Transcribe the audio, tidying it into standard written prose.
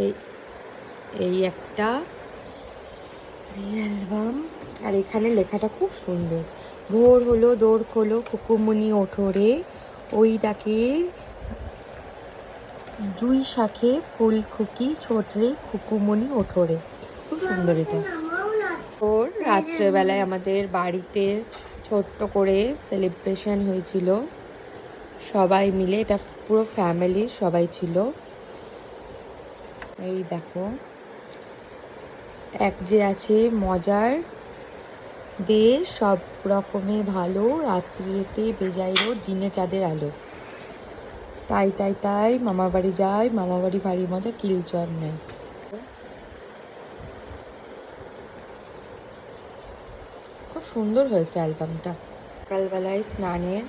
এই এই একটা অ্যালবাম। আর এখানে লেখাটা খুব সুন্দর, ভোর হলো দৌড় খোলো খুকুমনি ওঠো রে, ওই ডাকে জুই শাখে ফুল খুকি ছোট রে খুকুমনি ওঠো রে। খুব সুন্দর এটা। ওর রাত্রেবেলায় আমাদের বাড়িতে ছোট্ট করে সেলিব্রেশন হয়েছিল, সবাই মিলে, এটা পুরো ফ্যামিলি সবাই ছিল। এই দেখো, এক যে আছে মজার দেশ সব রকমে ভালো, রাত্রিতে বেজাইরো দিনে চাঁদের আলো, তাই তাই তাই মামা বাড়ি যায়, মামা বাড়ি ভারী মজা কিলচর নেয়। খুব সুন্দর হয়েছে অ্যালবামটা। সকালবেলায় স্নানের